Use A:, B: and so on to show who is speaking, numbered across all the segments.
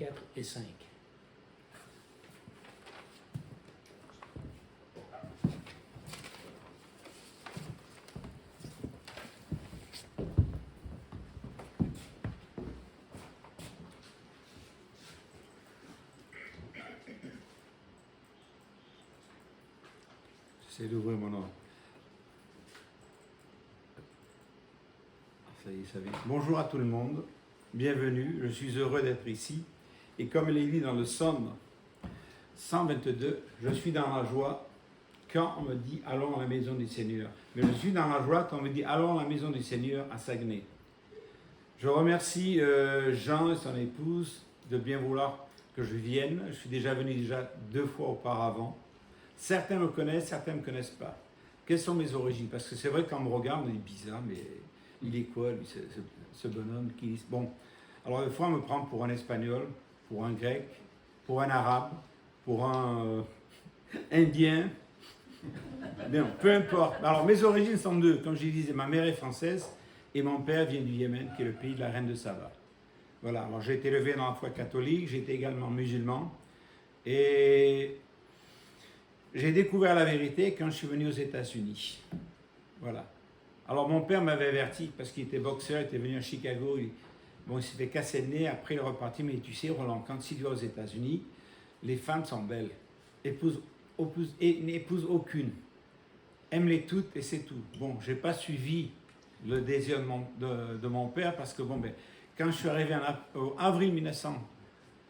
A: 4 et 5.
B: J'essaie d'ouvrir mon ordre. Ça y est, ça vient. Bonjour à tout le monde, bienvenue, je suis heureux d'être ici. Et comme il est dit dans le psaume 122, je suis dans la joie quand on me dit allons à la maison du Seigneur. Mais je suis dans la joie quand on me dit allons à la maison du Seigneur à Saguenay. Je remercie Jean et son épouse de bien vouloir que je vienne. Je suis déjà venu 2 fois auparavant. Certains me connaissent, certains ne me connaissent pas. Quelles sont mes origines? Parce que c'est vrai que quand on me regarde, on est bizarre, mais il est quoi, lui, ce bonhomme qui... Bon, alors des fois, on me prend pour un Espagnol, pour un Grec, pour un Arabe, pour un Indien. Non, peu importe. Alors, mes origines sont 2. Comme je disais, ma mère est française et mon père vient du Yémen, qui est le pays de la reine de Saba. Voilà, alors j'ai été élevé dans la foi catholique, j'ai été également musulman. Et j'ai découvert la vérité quand je suis venu aux États-Unis. Voilà. Alors mon père m'avait averti, parce qu'il était boxeur, il était venu à Chicago, il s'est fait casser le nez, après il est reparti, mais tu sais Roland, quand tu vas aux États-Unis, les femmes sont belles, n'épousent aucune, aime-les toutes et c'est tout. Bon, j'ai pas suivi le désir de mon père, parce que quand je suis arrivé en avril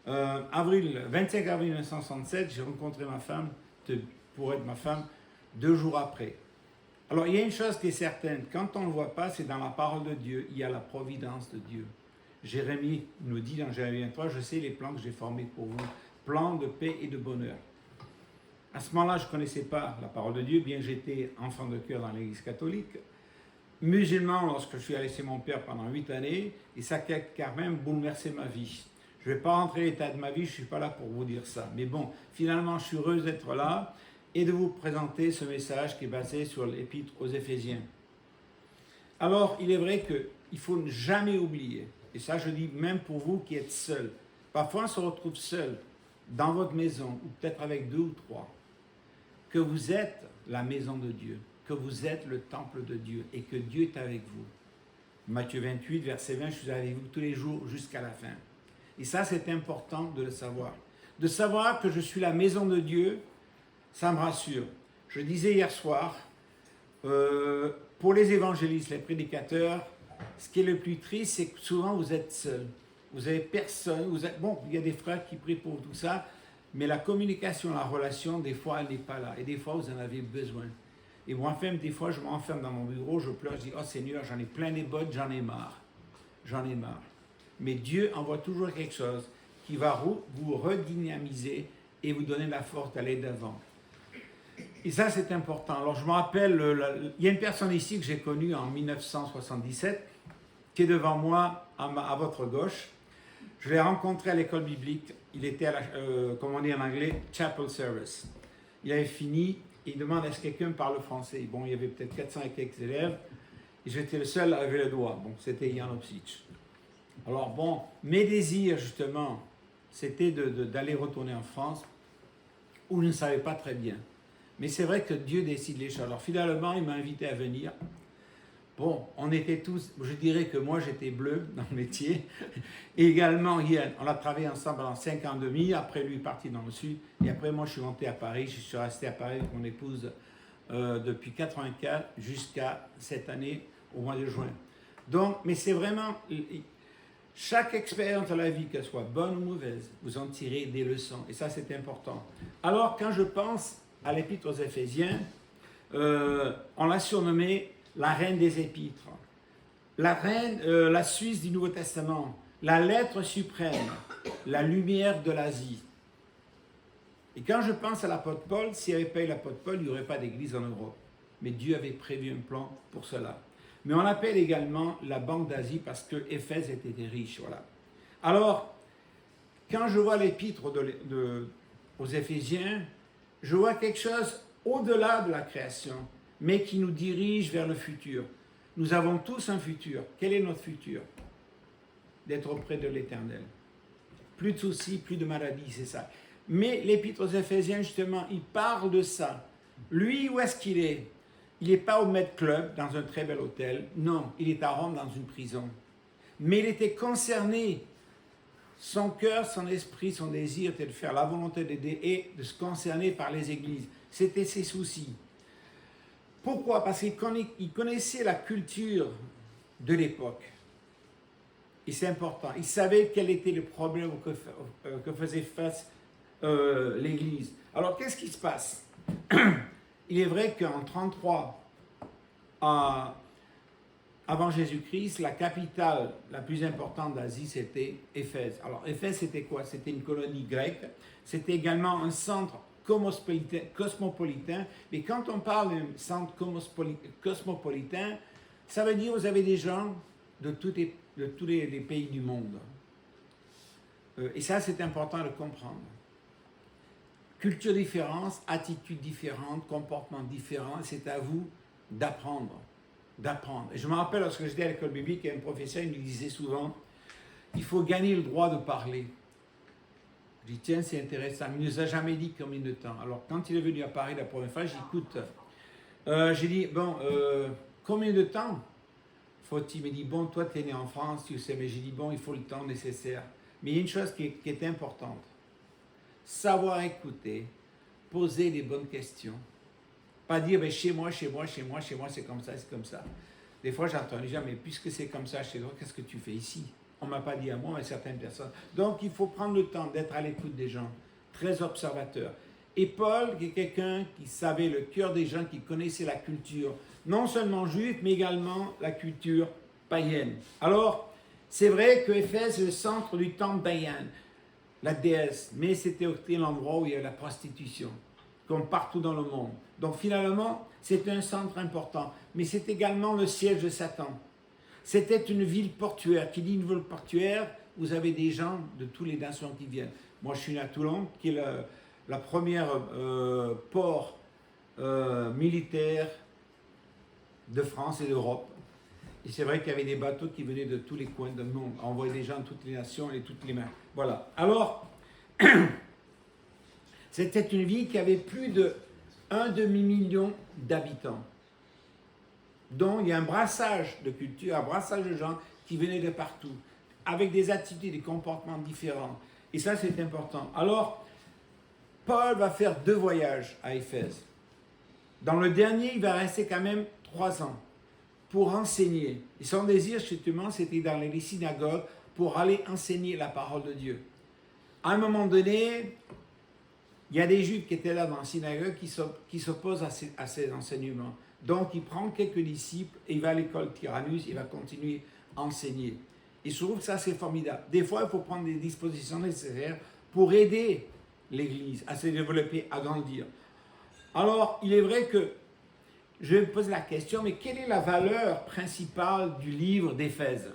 B: 25 avril 1967, j'ai rencontré ma femme, pour être ma femme, 2 jours après. Alors, il y a une chose qui est certaine, quand on ne le voit pas, c'est dans la parole de Dieu, il y a la providence de Dieu. Jérémie nous dit dans Jérémie 23, je sais les plans que j'ai formés pour vous, plans de paix et de bonheur. À ce moment-là, je ne connaissais pas la parole de Dieu, bien que j'étais enfant de cœur dans l'église catholique, musulman lorsque je suis allé chez mon père pendant 8 années, et ça a quand même bouleversé ma vie. Je ne vais pas rentrer l'état de ma vie, je ne suis pas là pour vous dire ça. Mais bon, finalement, je suis heureux d'être là et de vous présenter ce message qui est basé sur l'épître aux Éphésiens. Alors, il est vrai qu'il ne faut jamais oublier, et ça je dis même pour vous qui êtes seuls, parfois on se retrouve seul dans votre maison, ou peut-être avec 2 ou 3, que vous êtes la maison de Dieu, que vous êtes le temple de Dieu et que Dieu est avec vous. Matthieu 28, verset 20, je suis avec vous tous les jours jusqu'à la fin. Et ça, c'est important de le savoir. De savoir que je suis la maison de Dieu, ça me rassure. Je disais hier soir, pour les évangélistes, les prédicateurs, ce qui est le plus triste, c'est que souvent vous êtes seuls. Vous n'avez personne. Bon, il y a des frères qui prient pour tout ça, mais la communication, la relation, des fois, elle n'est pas là. Et des fois, vous en avez besoin. Et moi-même, des fois, je m'enferme dans mon bureau, je pleure, je dis, oh Seigneur, j'en ai plein les bottes, j'en ai marre. J'en ai marre. Mais Dieu envoie toujours quelque chose qui va vous redynamiser et vous donner la force d'aller d'avant. Et ça, c'est important. Alors, je me rappelle, il y a une personne ici que j'ai connue en 1977, qui est devant moi, à votre gauche. Je l'ai rencontré à l'école biblique. Il était, comme on dit en anglais, chapel service. Il avait fini, et il demande est-ce que quelqu'un parle français. Bon, il y avait peut-être 400 et quelques élèves, et j'étais le seul à lever le doigt. Bon, c'était Jan Opsic. Alors bon, mes désirs justement, c'était d'aller retourner en France, où je ne savais pas très bien. Mais c'est vrai que Dieu décide les choses. Alors finalement, il m'a invité à venir. Bon, on était tous, je dirais que moi j'étais bleu dans le métier. Et également, Yann, on a travaillé ensemble pendant 5 ans et demi. Après, lui est parti dans le sud. Et après, moi je suis monté à Paris. Je suis resté à Paris avec mon épouse depuis 84 jusqu'à cette année, au mois de juin. Donc, mais c'est vraiment... Chaque expérience de la vie, qu'elle soit bonne ou mauvaise, vous en tirez des leçons. Et ça, c'est important. Alors, quand je pense à l'épître aux Éphésiens, on l'a surnommée la reine des épîtres. La reine, la Suisse du Nouveau Testament. La lettre suprême. La lumière de l'Asie. Et quand je pense à l'apôtre Paul, s'il n'y avait pas eu l'apôtre Paul, il n'y aurait pas d'église en Europe. Mais Dieu avait prévu un plan pour cela. Mais on l'appelle également la Banque d'Asie parce que Éphèse était riche. Voilà. Alors, quand je vois l'épître aux Éphésiens, je vois quelque chose au-delà de la création, mais qui nous dirige vers le futur. Nous avons tous un futur. Quel est notre futur? D'être auprès de l'Éternel. plus de soucis, plus de maladies, c'est ça. Mais l'Épître aux Éphésiens, justement, il parle de ça. Lui, où est-ce qu'il est? Il n'est pas au Med Club, dans un très bel hôtel. Non, il est à Rome, dans une prison. Mais il était concerné. Son cœur, son esprit, son désir était de faire la volonté d'aider et de se concerner par les églises. C'était ses soucis. Pourquoi? Parce qu'il connaissait la culture de l'époque. Et c'est important. Il savait quel était le problème que faisait face l'Église. Alors, qu'est-ce qui se passe? Il est vrai qu'en 33, avant Jésus-Christ, la capitale la plus importante d'Asie, c'était Éphèse. Alors, Éphèse, c'était quoi? C'était une colonie grecque. C'était également un centre cosmopolitain. Mais quand on parle d'un centre cosmopolitain, ça veut dire que vous avez des gens de tous les pays du monde. Et ça, c'est important de comprendre. Culture différente, attitudes différentes, comportements différents, c'est à vous d'apprendre. Et je me rappelle, lorsque j'étais à l'école biblique, il y a un professeur, il me disait souvent, il faut gagner le droit de parler. Je dis, tiens, c'est intéressant, mais il ne nous a jamais dit combien de temps. Alors, quand il est venu à Paris la première fois, j'écoute. J'ai dit, bon, combien de temps faut-il? Il me dit, bon, toi, tu es né en France, tu sais, mais j'ai dit, bon, il faut le temps nécessaire. Mais il y a une chose qui est importante. Savoir écouter, poser les bonnes questions. Pas dire, ben, chez moi, c'est comme ça. Des fois, j'entends les gens, mais puisque c'est comme ça chez toi, qu'est-ce que tu fais ici? On ne m'a pas dit à moi, mais certaines personnes. Donc, il faut prendre le temps d'être à l'écoute des gens, très observateur. Et Paul, qui est quelqu'un qui savait le cœur des gens, qui connaissait la culture, non seulement juive, mais également la culture païenne. Alors, c'est vrai que Éphèse est le centre du temple Diane, la déesse, mais c'était aussi l'endroit où il y a la prostitution, comme partout dans le monde. Donc finalement, c'est un centre important, mais c'est également le siège de Satan. C'était une ville portuaire. Qui dit une ville portuaire, vous avez des gens de toutes les nations qui viennent. Moi, je suis né à Toulon, qui est la première port militaire de France et d'Europe. Et c'est vrai qu'il y avait des bateaux qui venaient de tous les coins du monde. On voyait des gens de toutes les nations et toutes les mains. Voilà. Alors, c'était une ville qui avait plus de 1,5 demi-million d'habitants. Donc, il y a un brassage de culture, un brassage de gens qui venaient de partout, avec des attitudes, des comportements différents. Et ça, c'est important. Alors, Paul va faire 2 voyages à Éphèse. Dans le dernier, il va rester quand même 3 ans pour enseigner. Et son désir, justement, c'était d'aller dans les synagogues pour aller enseigner la parole de Dieu. À un moment donné, il y a des Juifs qui étaient là dans la synagogue qui s'opposent à ces enseignements. Donc, il prend quelques disciples et il va à l'école Tyrannus, il va continuer à enseigner. Et je trouve que ça, c'est formidable. Des fois, il faut prendre des dispositions nécessaires pour aider l'Église à se développer, à grandir. Alors, il est vrai que je vais me poser la question, mais quelle est la valeur principale du livre d'Éphèse?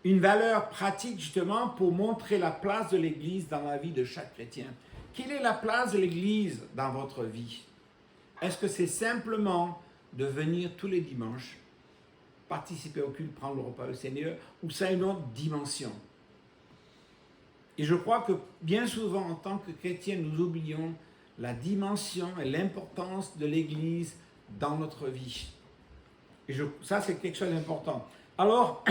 B: Une valeur pratique, justement, pour montrer la place de l'Église dans la vie de chaque chrétien. Quelle est la place de l'Église dans votre vie? Est-ce que c'est simplement de venir tous les dimanches, participer au culte, prendre le repas du Seigneur, ou ça a une autre dimension? Et je crois que bien souvent, en tant que chrétiens, nous oublions la dimension et l'importance de l'Église dans notre vie. Et ça, c'est quelque chose d'important. Alors,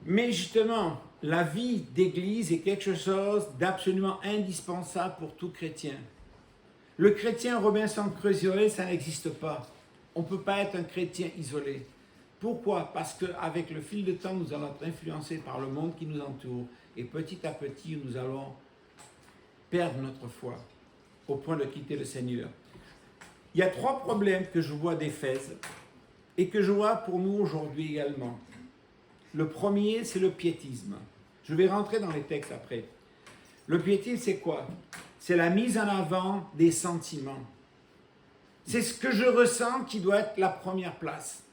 B: mais justement, la vie d'Église est quelque chose d'absolument indispensable pour tout chrétien. Le chrétien Robinson Crusoe, ça n'existe pas. On ne peut pas être un chrétien isolé. Pourquoi? Parce qu'avec le fil de temps, nous allons être influencés par le monde qui nous entoure. Et petit à petit, nous allons perdre notre foi au point de quitter le Seigneur. Il y a 3 problèmes que je vois d'Éphèse et que je vois pour nous aujourd'hui également. Le premier, c'est le piétisme. Je vais rentrer dans les textes après. Le piétisme, c'est quoi? C'est la mise en avant des sentiments. C'est ce que je ressens qui doit être la première place.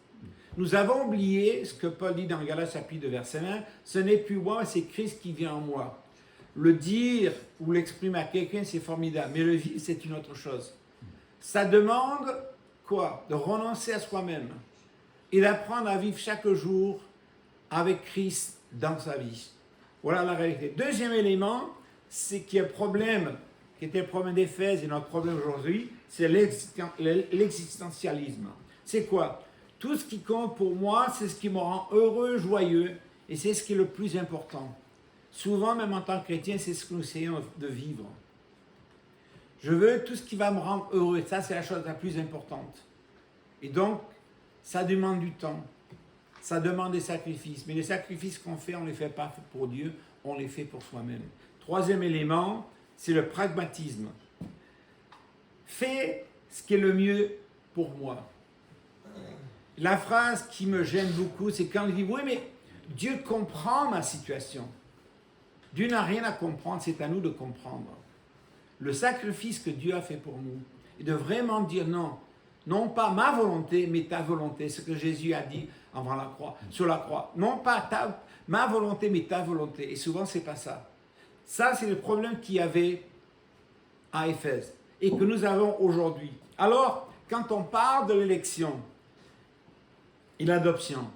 B: Nous avons oublié ce que Paul dit dans Galates chapitre 2, verset 1, ce n'est plus moi, c'est Christ qui vient en moi. Le dire ou l'exprimer à quelqu'un, c'est formidable, mais le vivre, c'est une autre chose. Ça demande quoi? De renoncer à soi-même et d'apprendre à vivre chaque jour avec Christ dans sa vie. Voilà la réalité. Deuxième élément, c'est qu'il y a un problème, qui était le problème d'Éphèse et notre problème aujourd'hui, c'est l'existentialisme. C'est quoi? Tout ce qui compte pour moi, c'est ce qui me rend heureux, joyeux, et c'est ce qui est le plus important. Souvent, même en tant que chrétien, c'est ce que nous essayons de vivre. Je veux tout ce qui va me rendre heureux, ça c'est la chose la plus importante. Et donc, ça demande du temps, ça demande des sacrifices, mais les sacrifices qu'on fait, on ne les fait pas pour Dieu, on les fait pour soi-même. Troisième élément, c'est le pragmatisme. Fais ce qui est le mieux pour moi. La phrase qui me gêne beaucoup, c'est quand il dit « Oui, mais Dieu comprend ma situation. » Dieu n'a rien à comprendre, c'est à nous de comprendre. Le sacrifice que Dieu a fait pour nous, et de vraiment dire non, non pas ma volonté, mais ta volonté, ce que Jésus a dit avant la croix, sur la croix. Non pas ma volonté, mais ta volonté. Et souvent, c'est pas ça. Ça, c'est le problème qu'il y avait à Éphèse et que nous avons aujourd'hui. Alors, quand on parle de l'élection et l'adoption,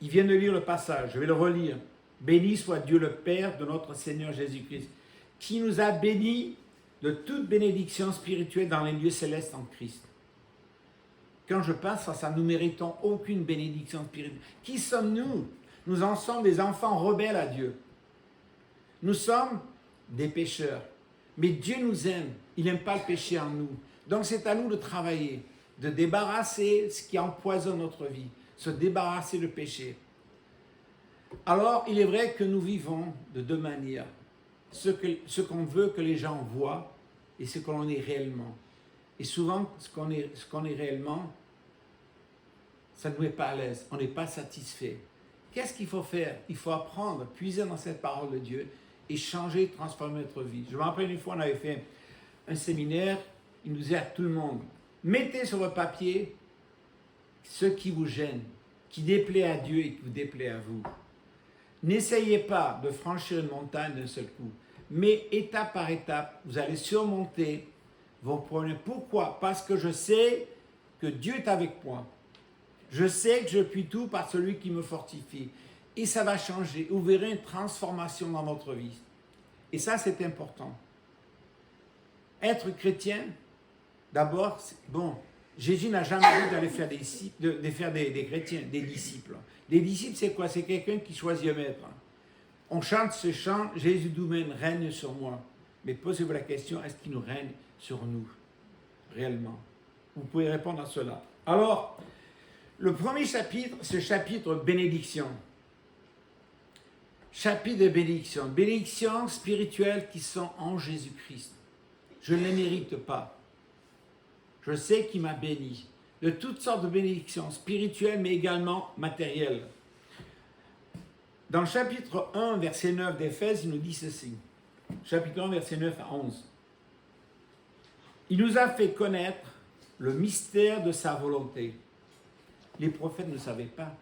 B: il vient de lire le passage, je vais le relire. Béni soit Dieu le Père de notre Seigneur Jésus-Christ, qui nous a bénis de toute bénédiction spirituelle dans les lieux célestes en Christ. Quand je pense à ça, nous ne méritons aucune bénédiction spirituelle. Qui sommes-nous? Nous en sommes des enfants rebelles à Dieu. Nous sommes des pécheurs. Mais Dieu nous aime. Il n'aime pas le péché en nous. Donc c'est à nous de travailler, de débarrasser ce qui empoisonne notre vie, se débarrasser du péché. Alors, il est vrai que nous vivons de deux manières. Ce qu'on veut que les gens voient et ce que l'on est réellement. Et souvent, ce qu'on est réellement, ça ne nous met pas à l'aise. On n'est pas satisfait. Qu'est-ce qu'il faut faire? Il faut apprendre, puiser dans cette parole de Dieu et changer, transformer notre vie. Je me rappelle une fois, on avait fait un séminaire, il nous disait à tout le monde, mettez sur le papier ce qui vous gêne, qui déplaît à Dieu et qui vous déplaît à vous. N'essayez pas de franchir une montagne d'un seul coup, mais étape par étape, vous allez surmonter vos problèmes. Pourquoi? Parce que je sais que Dieu est avec moi. Je sais que je puis tout par celui qui me fortifie. Et ça va changer. Vous verrez une transformation dans votre vie. Et ça, c'est important. Être chrétien, d'abord, bon, Jésus n'a jamais dit d'aller faire des chrétiens, des disciples. Des disciples, c'est quoi? C'est quelqu'un qui choisit un maître. On chante ce chant, Jésus domaine règne sur moi. Mais posez-vous la question, est-ce qu'il nous règne sur nous, réellement? Vous pouvez répondre à cela. Alors, le premier chapitre, c'est le chapitre bénédiction. Chapitre de bénédiction. Bénédictions spirituelles qui sont en Jésus-Christ. Je ne les mérite pas. Je sais qu'il m'a béni. De toutes sortes de bénédictions spirituelles, mais également matérielles. Dans le chapitre 1, verset 9 d'Éphèse, il nous dit ceci. Chapitre 1, verset 9 à 11. Il nous a fait connaître le mystère de sa volonté. Les prophètes ne savaient pas.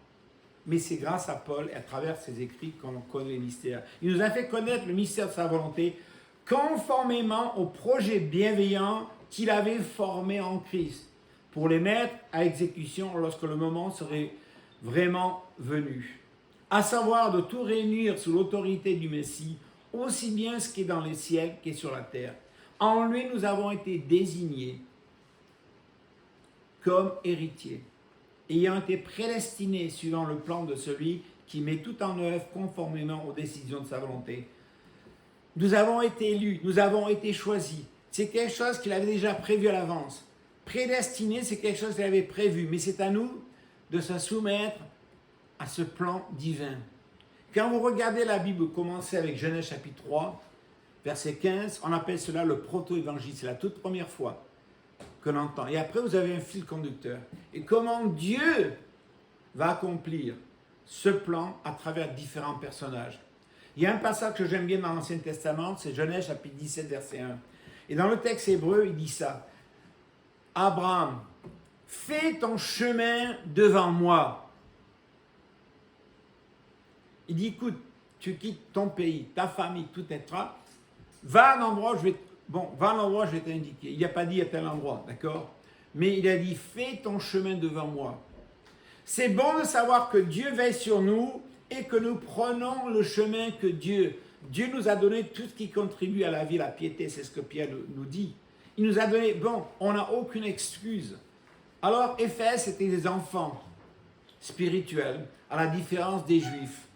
B: Mais c'est grâce à Paul et à travers ses écrits qu'on connaît les mystères. Il nous a fait connaître le mystère de sa volonté conformément au projet bienveillant qu'il avait formé en Christ pour les mettre à exécution lorsque le moment serait vraiment venu. À savoir de tout réunir sous l'autorité du Messie, aussi bien ce qui est dans les ciels qu'est sur la terre. En lui, nous avons été désignés comme héritiers, ayant été prédestinés suivant le plan de celui qui met tout en œuvre conformément aux décisions de sa volonté. Nous avons été élus, nous avons été choisis. C'est quelque chose qu'il avait déjà prévu à l'avance. Prédestiné, c'est quelque chose qu'il avait prévu, mais c'est à nous de se soumettre à ce plan divin. Quand vous regardez la Bible, commencez avec Genèse chapitre 3, verset 15, on appelle cela le proto-évangile. C'est la toute première fois que l'on entend. Et après, vous avez un fil conducteur. Et comment Dieu va accomplir ce plan à travers différents personnages. Il y a un passage que j'aime bien dans l'Ancien Testament, c'est Genèse chapitre 17, verset 1. Et dans le texte hébreu, il dit ça. Abraham, fais ton chemin devant moi. Il dit, écoute, tu quittes ton pays, ta famille, tout être. Va à l'endroit où je vais t'indiquer. Il n'a pas dit à tel endroit, d'accord? Mais il a dit, fais ton chemin devant moi. C'est bon de savoir que Dieu veille sur nous et que nous prenons le chemin que Dieu Dieu nous a donné tout ce qui contribue à la vie, la piété, c'est ce que Pierre nous dit. Il nous a donné, bon, on n'a aucune excuse. Alors, Éphèse, c'était des enfants spirituels, à la différence des Juifs.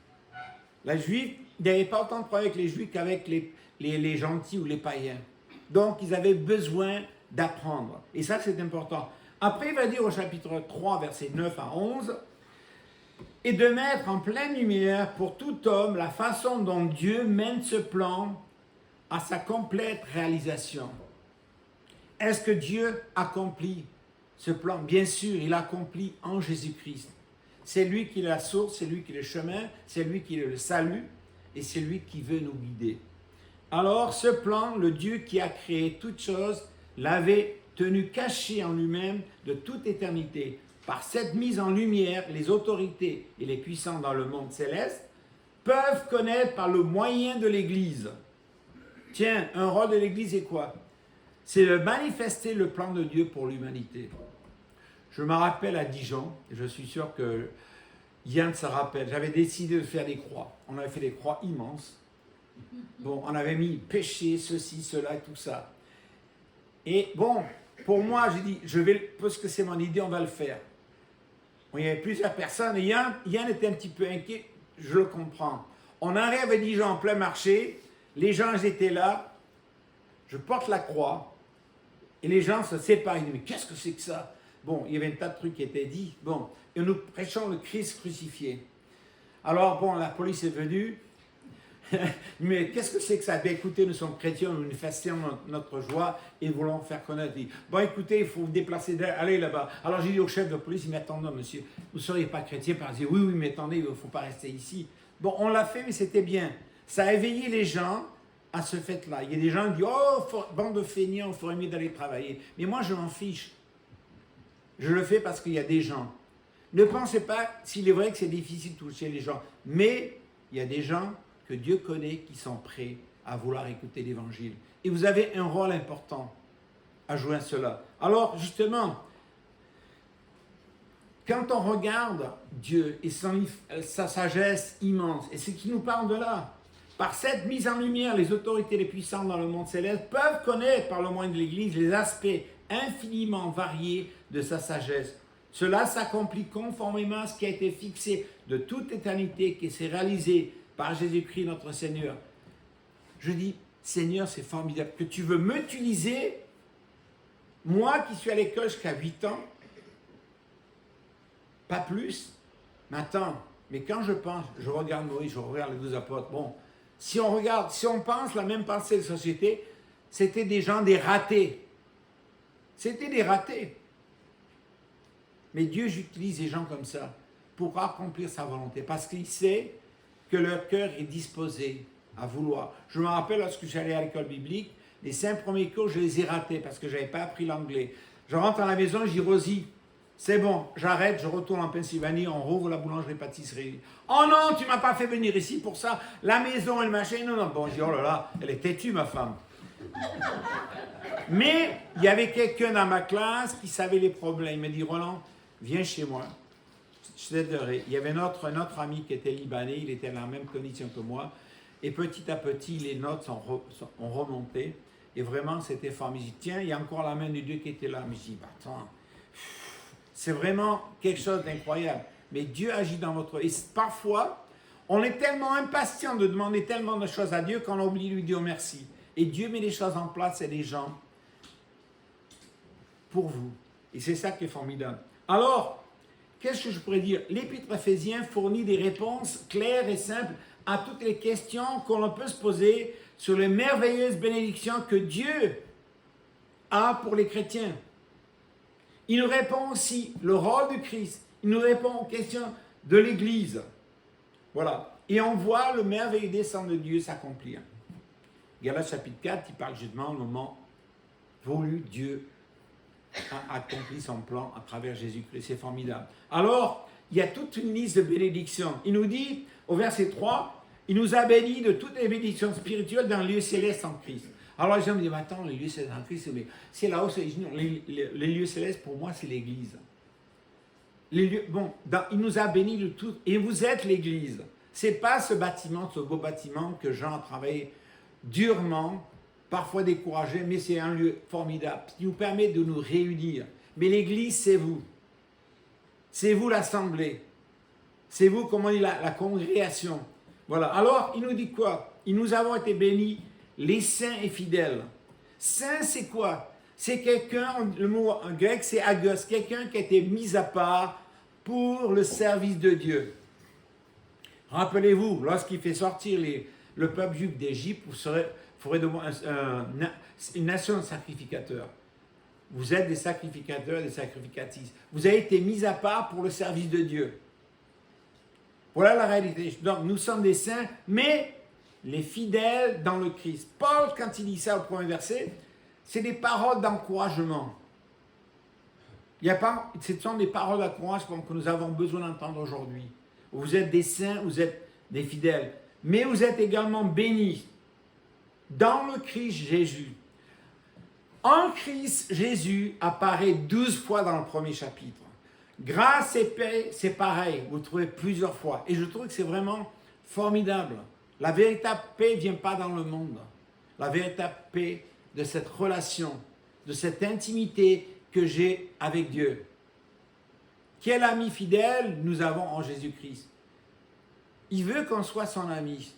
B: Les Juifs, il n'y avait pas autant de problèmes avec les Juifs qu'avec les gentils ou les païens. Donc, ils avaient besoin d'apprendre. Et ça, c'est important. Après, il va dire au chapitre 3, versets 9 à 11, « Et de mettre en pleine lumière pour tout homme la façon dont Dieu mène ce plan à sa complète réalisation. » Est-ce que Dieu accomplit ce plan? Bien sûr, il l'accomplit en Jésus-Christ. C'est lui qui est la source, c'est lui qui est le chemin, c'est lui qui est le salut, et c'est lui qui veut nous guider. Alors, ce plan, le Dieu qui a créé toutes choses, l'avait tenu caché en lui-même de toute éternité. Par cette mise en lumière, les autorités et les puissants dans le monde céleste peuvent connaître par le moyen de l'Église. Tiens, un rôle de l'Église est quoi? C'est de manifester le plan de Dieu pour l'humanité. Je me rappelle à Dijon, et je suis sûr que Yann se rappelle, j'avais décidé de faire des croix. On avait fait des croix immenses. Bon, on avait mis péché, ceci, cela et tout ça. Et bon, pour moi, j'ai dit, parce que c'est mon idée, on va le faire. Bon, il y avait plusieurs personnes, et Yann était un petit peu inquiet, je le comprends. On arrive à Dijon en plein marché, les gens étaient là, je porte la croix, et les gens se séparent. Ils disent, mais qu'est-ce que c'est que ça? Bon, il y avait un tas de trucs qui étaient dits. Bon, et nous prêchons le Christ crucifié. Alors, bon, la police est venue. Mais qu'est-ce que c'est que ça? Ben, écoutez, nous sommes chrétiens, nous manifestons notre joie et voulons faire connaître. Bon, écoutez, il faut vous déplacer, allez là-bas. Alors j'ai dit au chef de police, il m'attendait, monsieur, vous ne seriez pas chrétien? Il dit, oui, mais attendez, il ne faut pas rester ici. Bon, on l'a fait, mais c'était bien. Ça a éveillé les gens à ce fait-là. Il y a des gens qui disent, oh, bande de feignants, il faudrait mieux d'aller travailler. Mais moi, je m'en fiche. Je le fais parce qu'il y a des gens. Ne pensez pas, s'il est vrai que c'est difficile de toucher les gens, mais il y a des gens que Dieu connaît qui sont prêts à vouloir écouter l'Évangile. Et vous avez un rôle important à jouer à cela. Alors, justement, quand on regarde Dieu et sa sagesse immense, et ce qui nous parle de là, par cette mise en lumière, les autorités les puissantes dans le monde céleste peuvent connaître par le moyen de l'Église les aspects infiniment variés de sa sagesse. Cela s'accomplit conformément à ce qui a été fixé de toute éternité, qui s'est réalisé par Jésus-Christ notre Seigneur. Je dis, Seigneur, c'est formidable que tu veux m'utiliser, moi qui suis à l'école jusqu'à 8 ans, pas plus. Mais attends, mais quand je pense, je regarde Moïse, je regarde les 12 apôtres, bon, si on pense la même pensée de société, c'était des gens, des ratés. C'était des ratés. Mais Dieu utilise des gens comme ça pour accomplir sa volonté, parce qu'il sait que leur cœur est disposé à vouloir. Je me rappelle lorsque j'allais à l'école biblique, les 5 premiers cours, je les ai ratés parce que je n'avais pas appris l'anglais. Je rentre à la maison, je dis, Rosie, c'est bon, j'arrête, je retourne en Pennsylvanie, on rouvre la boulangerie-pâtisserie. Oh non, tu ne m'as pas fait venir ici pour ça, la maison et le machin, non. Bon, je dis, oh là là, elle est têtue, ma femme. Mais il y avait quelqu'un dans ma classe qui savait les problèmes. Il m'a dit, Roland, viens chez moi. Je t'aiderai. Il y avait un autre ami qui était libanais, il était dans la même condition que moi. Et petit à petit, les notes ont remonté. Et vraiment, c'était formidable. Je dis, tiens, il y a encore la main de Dieu qui était là. Mais je dis, bah, attends, c'est vraiment quelque chose d'incroyable. Mais Dieu agit dans votre vie. Et parfois, on est tellement impatient de demander tellement de choses à Dieu qu'on oublie de lui dire merci. Et Dieu met les choses en place et les gens pour vous. Et c'est ça qui est formidable. Alors, qu'est-ce que je pourrais dire? L'Épître Éphésiens fournit des réponses claires et simples à toutes les questions qu'on peut se poser sur les merveilleuses bénédictions que Dieu a pour les chrétiens. Il nous répond aussi le rôle du Christ. Il nous répond aux questions de l'Église. Voilà. Et on voit le merveilleux dessein de Dieu s'accomplir. Galates chapitre 4, il parle justement du moment voulu, Dieu a accompli son plan à travers Jésus-Christ. C'est formidable. Alors, il y a toute une liste de bénédictions. Il nous dit, au verset 3, il nous a bénis de toutes les bénédictions spirituelles dans le lieu céleste en Christ. Alors les gens me disent, attends, les lieux célestes en Christ, c'est là-haut, les lieux célestes, pour moi, c'est l'Église. Il nous a bénis de tout, et vous êtes l'Église. Ce n'est pas ce bâtiment, ce beau bâtiment que Jean a travaillé durement, parfois découragé, mais c'est un lieu formidable qui nous permet de nous réunir. Mais l'Église, c'est vous. C'est vous l'assemblée. C'est vous, comment on dit, la congrégation. Voilà. Alors, il nous dit quoi? Nous avons été bénis, les saints et fidèles. Saint, c'est quoi? C'est quelqu'un, le mot en grec, c'est agos, quelqu'un qui a été mis à part pour le service de Dieu. Rappelez-vous, lorsqu'il fait sortir le peuple juif d'Égypte, vous ferez de moi une nation de sacrificateurs. Vous êtes des sacrificateurs, des sacrificatrices. Vous avez été mis à part pour le service de Dieu. Voilà la réalité. Donc, nous sommes des saints, mais les fidèles dans le Christ. Paul, quand il dit ça au premier verset, c'est des paroles d'encouragement. Ce sont des paroles d'encouragement que nous avons besoin d'entendre aujourd'hui. Vous êtes des saints, vous êtes des fidèles, mais vous êtes également bénis dans le Christ Jésus. En Christ Jésus apparaît 12 fois dans le premier chapitre. Grâce et paix, c'est pareil, vous le trouvez plusieurs fois. Et je trouve que c'est vraiment formidable. La véritable paix ne vient pas dans le monde. La véritable paix de cette relation, de cette intimité que j'ai avec Dieu. Quel ami fidèle nous avons en Jésus-Christ? Il veut qu'on soit son ami.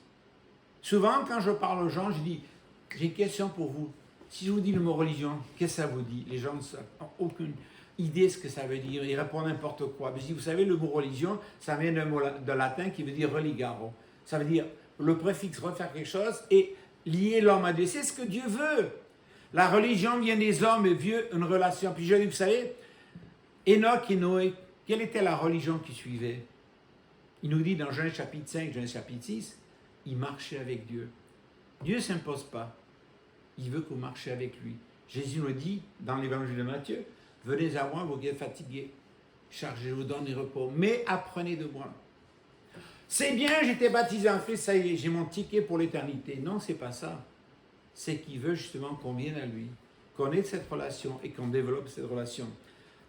B: Souvent, quand je parle aux gens, je dis, j'ai une question pour vous. Si je vous dis le mot religion, qu'est-ce que ça vous dit? Les gens n'ont aucune idée de ce que ça veut dire. Ils répondent n'importe quoi. Je dis, vous savez, le mot religion, ça vient d'un mot de latin qui veut dire religare. Ça veut dire le préfixe refaire quelque chose et lier l'homme à Dieu. C'est ce que Dieu veut. La religion vient des hommes et Dieu, une relation. Puis je dis, vous savez, Enoch et Noé, quelle était la religion qu'ils suivaient? Il nous dit dans Genèse chapitre 5, Genèse chapitre 6, ils marchaient avec Dieu. Dieu ne s'impose pas. Il veut que vous marchiez avec lui. Jésus nous dit dans l'évangile de Matthieu, venez à moi, vous qui êtes fatigués, chargez, je vous donne des repos, mais apprenez de moi. C'est bien, j'étais baptisé en Christ, ça y est, j'ai mon ticket pour l'éternité. Non, c'est pas ça. C'est qu'il veut justement qu'on vienne à lui, qu'on ait cette relation et qu'on développe cette relation.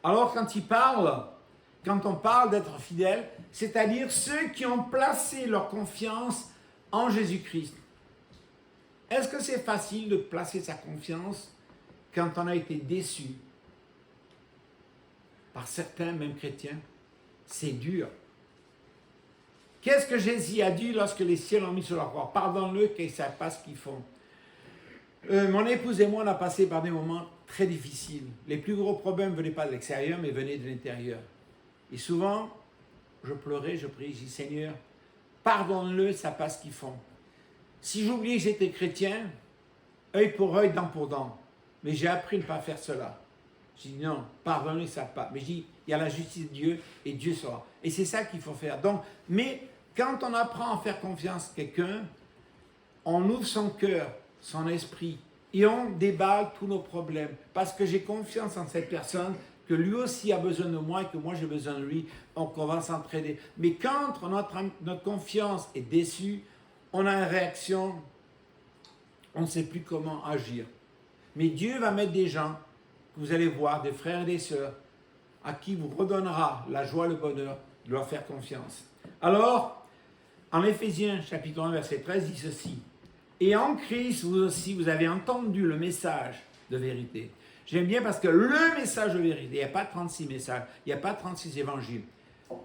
B: Alors quand on parle d'être fidèle, c'est-à-dire ceux qui ont placé leur confiance en Jésus-Christ. Est-ce que c'est facile de placer sa confiance quand on a été déçu par certains, même chrétiens? C'est dur. Qu'est-ce que Jésus a dit lorsque les cieux l'ont mis sur la croix? Pardonne-le qu'ils ne savent pas ce qu'ils font. Mon épouse et moi, on a passé par des moments très difficiles. Les plus gros problèmes ne venaient pas de l'extérieur, mais venaient de l'intérieur. Et souvent, je pleurais, je priais, je dis, Seigneur, pardonne-le, ça passe ce qu'ils font. Si j'oubliais que j'étais chrétien, œil pour œil, dent pour dent. Mais j'ai appris à ne pas faire cela. Je dis non, pardonne-le, ça passe. Mais je dis, il y a la justice de Dieu et Dieu sera. Et c'est ça qu'il faut faire. Donc, mais quand on apprend à faire confiance à quelqu'un, on ouvre son cœur, son esprit, et on déballe tous nos problèmes. Parce que j'ai confiance en cette personne, que lui aussi a besoin de moi et que moi j'ai besoin de lui, donc on va s'entraider. Mais quand notre confiance est déçue, on a une réaction, on ne sait plus comment agir. Mais Dieu va mettre des gens, que vous allez voir, des frères et des sœurs, à qui vous redonnera la joie, le bonheur de leur faire confiance. Alors, en Éphésiens chapitre 1, verset 13, dit ceci. Et en Christ, vous aussi, vous avez entendu le message de vérité. J'aime bien parce que le message de vérité, il n'y a pas 36 messages, il n'y a pas 36 évangiles.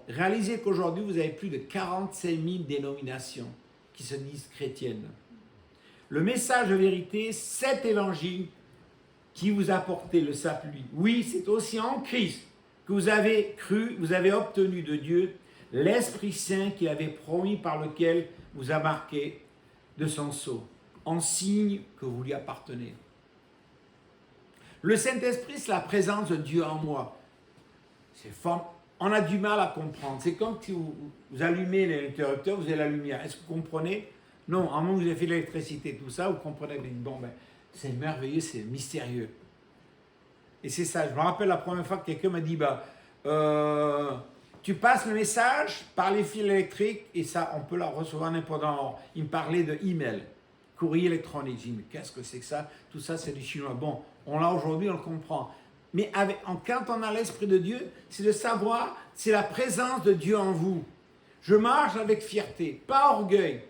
B: Réalisez qu'aujourd'hui, vous avez plus de 45 000 dénominations qui se disent chrétiennes. Le message de vérité, cet évangile qui vous a apporté le salut. Oui, c'est aussi en Christ que vous avez cru, vous avez obtenu de Dieu l'Esprit Saint qu'il avait promis par lequel vous a marqué de son sceau, en signe que vous lui appartenez. Le Saint-Esprit, c'est la présence de Dieu en moi. C'est fort. On a du mal à comprendre. C'est comme si vous allumez l'interrupteur, vous avez la lumière. Est-ce que vous comprenez? Non, à un moment où vous avez fait l'électricité, tout ça, vous comprenez. Bon, ben, c'est merveilleux, c'est mystérieux. Et c'est ça. Je me rappelle la première fois que quelqu'un m'a dit, tu passes le message par les fils électriques et ça, on peut la recevoir n'importe où. Il me parlait de email, courrier électronique. J'ai dit, mais qu'est-ce que c'est que ça? Tout ça, c'est du chinois. Bon, on l'a aujourd'hui, on le comprend. Mais quand on a l'Esprit de Dieu, c'est de savoir, c'est la présence de Dieu en vous. Je marche avec fierté, pas orgueil.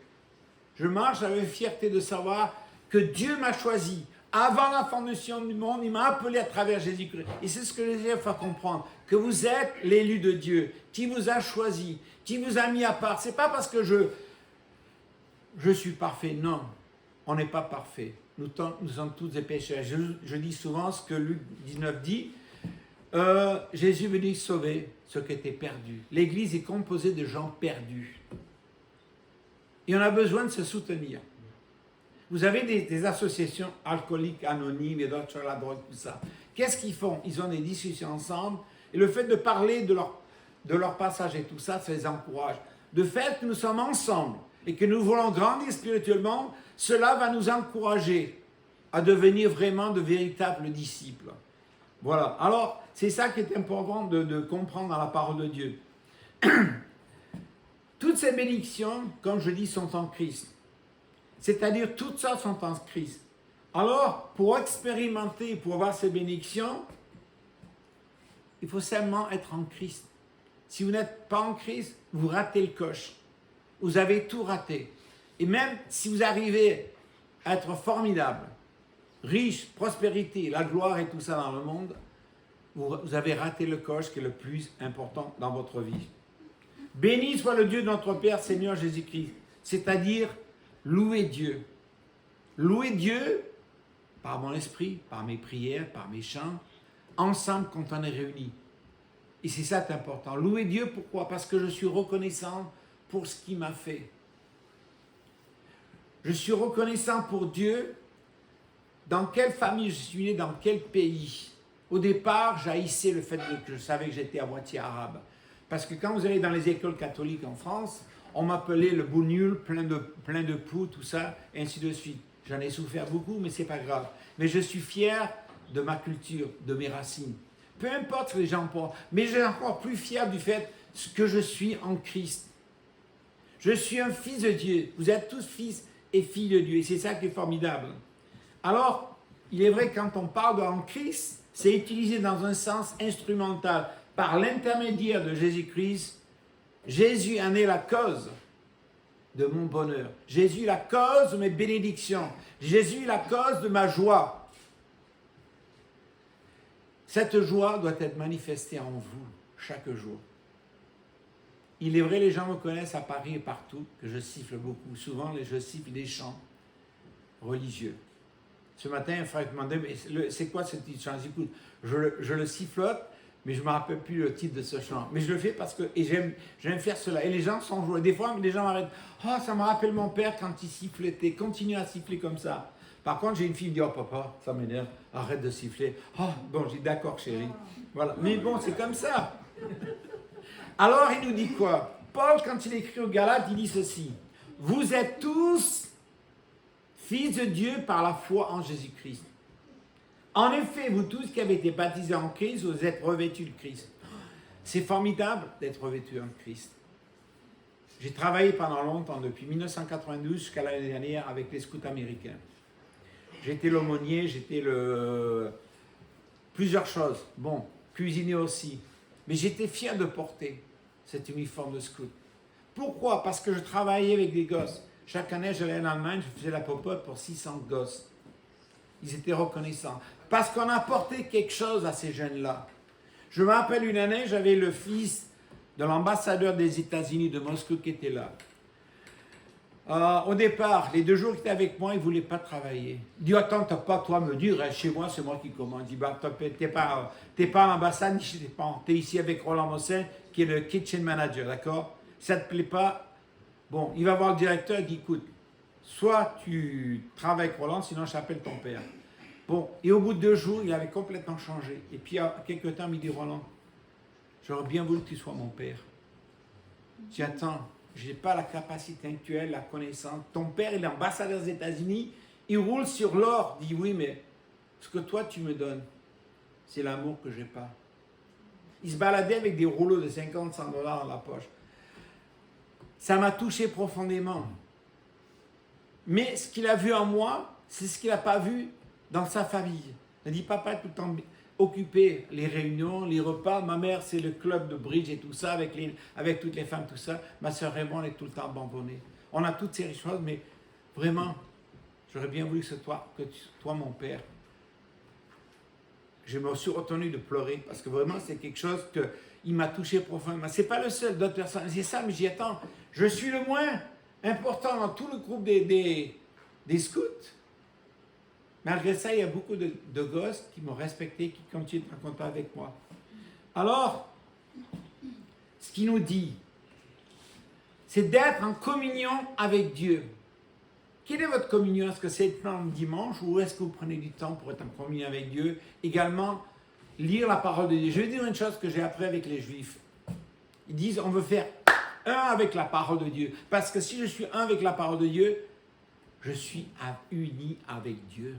B: Je marche avec fierté de savoir que Dieu m'a choisi. Avant la fondation du monde, il m'a appelé à travers Jésus-Christ. Et c'est ce que je vais faire comprendre. Que vous êtes l'élu de Dieu, qui vous a choisi, qui vous a mis à part. Ce n'est pas parce que je suis parfait. Non, on n'est pas parfait. Nous sommes tous des pécheurs. Je dis souvent ce que Luc 19 dit. Jésus est venu sauver ce qui était perdu. L'Église est composée de gens perdus. Et on a besoin de se soutenir. Vous avez des associations alcooliques anonymes et d'autres sur la drogue, tout ça. Qu'est-ce qu'ils font? Ils ont des discussions ensemble. Et le fait de parler de leur passage et tout ça, ça les encourage. De fait que nous sommes ensemble et que nous voulons grandir spirituellement, cela va nous encourager à devenir vraiment de véritables disciples. Voilà. Alors, c'est ça qui est important de comprendre dans la parole de Dieu. Toutes ces bénédictions, comme je dis, sont en Christ. C'est-à-dire, toutes ça sont en Christ. Alors, pour expérimenter, pour avoir ces bénédictions, il faut seulement être en Christ. Si vous n'êtes pas en Christ, vous ratez le coche. Vous avez tout raté. Et même si vous arrivez à être formidable, riche, prospérité, la gloire et tout ça dans le monde, vous avez raté le coche qui est le plus important dans votre vie. Béni soit le Dieu de notre Père, Seigneur Jésus-Christ. C'est-à-dire, louer Dieu. Louer Dieu par mon esprit, par mes prières, par mes chants, ensemble quand on est réunis. Et c'est ça qui est important. Louer Dieu, pourquoi? Parce que je suis reconnaissant pour ce qu'il m'a fait. Je suis reconnaissant pour Dieu. Dans quelle famille je suis né, dans quel pays? Au départ, j'haïssais le fait que je savais que j'étais à moitié arabe. Parce que quand vous allez dans les écoles catholiques en France, on m'appelait le bougnoul, plein de poux, tout ça, et ainsi de suite. J'en ai souffert beaucoup, mais ce n'est pas grave. Mais je suis fier de ma culture, de mes racines. Peu importe ce que les gens pensent, mais je suis encore plus fier du fait que je suis en Christ. Je suis un fils de Dieu. Vous êtes tous fils et filles de Dieu, et c'est ça qui est formidable. Alors, il est vrai que quand on parle de en Christ, c'est utilisé dans un sens instrumental. Par l'intermédiaire de Jésus-Christ, Jésus en est la cause de mon bonheur. Jésus est la cause de mes bénédictions. Jésus est la cause de ma joie. Cette joie doit être manifestée en vous chaque jour. Il est vrai, les gens me connaissent à Paris et partout, que je siffle beaucoup. Souvent, je siffle des chants religieux. Ce matin, un frère m'a demandé, mais c'est quoi ce titre de chant? Écoute, je le sifflote, mais je ne me rappelle plus le titre de ce chant. Mais je le fais parce que j'aime faire cela. Et les gens sont joués. Des fois, les gens m'arrêtent. Oh, ça me rappelle mon père quand il sifflait. Continue à siffler comme ça. Par contre, j'ai une fille qui dit, oh papa, ça m'énerve, arrête de siffler. Oh, bon, j'ai dit, d'accord chérie. Voilà. Mais bon, c'est comme ça. Alors, il nous dit quoi? Paul, quand il écrit aux Galates, il dit ceci. Vous êtes tous fils de Dieu par la foi en Jésus-Christ. En effet, vous tous qui avez été baptisés en Christ, vous êtes revêtus de Christ. C'est formidable d'être revêtu en Christ. J'ai travaillé pendant longtemps, depuis 1992 jusqu'à l'année dernière, avec les scouts américains. J'étais l'aumônier, plusieurs choses. Bon, cuisiner aussi. Mais j'étais fier de porter cet uniforme de scout. Pourquoi? Parce que je travaillais avec des gosses. Chaque année, j'allais en Allemagne, je faisais la pop-up pour 600 gosses. Ils étaient reconnaissants. Parce qu'on apportait quelque chose à ces jeunes-là. Je me rappelle une année, j'avais le fils de l'ambassadeur des États-Unis de Moscou qui était là. Au départ, les 2 jours qu'il était avec moi, il ne voulait pas travailler. Il dit, attends, tu n'as pas toi à me dire, chez moi, c'est moi qui commande. Il dit, bah, tu n'es pas à l'ambassade, tu es ici avec Roland Mossin, qui est le kitchen manager, d'accord? Si ça ne te plaît pas, bon, il va voir le directeur, il dit, écoute, soit tu travailles avec Roland, sinon j'appelle ton père. Bon, et au bout de 2 jours, il avait complètement changé. Et puis, il y a quelques temps, il me dit, Roland, j'aurais bien voulu que tu sois mon père. Je dis, attends, je n'ai pas la capacité actuelle, la connaissance. Ton père, il est ambassadeur des États-Unis, il roule sur l'or. Il dit, oui, mais ce que toi, tu me donnes, c'est l'amour que je n'ai pas. Il se baladait avec des rouleaux de 50, 100 $ dans la poche. Ça m'a touché profondément. Mais ce qu'il a vu en moi, c'est ce qu'il n'a pas vu dans sa famille. Il a dit, papa est tout le temps occuper les réunions, les repas. Ma mère, c'est le club de bridge et tout ça, avec toutes les femmes, tout ça. Ma soeur Raymond, elle est tout le temps abandonnée. On a toutes ces choses, mais vraiment, j'aurais bien voulu que ce soit toi, mon père. Je me suis retenu de pleurer parce que vraiment, c'est quelque chose qui m'a touché profondément. C'est pas le seul, d'autres personnes. C'est ça, mais j'y attends. Je suis le moins important dans tout le groupe des scouts. Malgré ça, il y a beaucoup de gosses qui m'ont respecté, qui continuent à contact avec moi. Alors, ce qu'il nous dit, c'est d'être en communion avec Dieu. Quelle est votre communion? Est-ce que c'est le dimanche ou est-ce que vous prenez du temps pour être en communion avec Dieu? Également, lire la parole de Dieu. Je vais dire une chose que j'ai appris avec les Juifs. Ils disent, on veut faire un avec la parole de Dieu. Parce que si je suis un avec la parole de Dieu, je suis uni avec Dieu.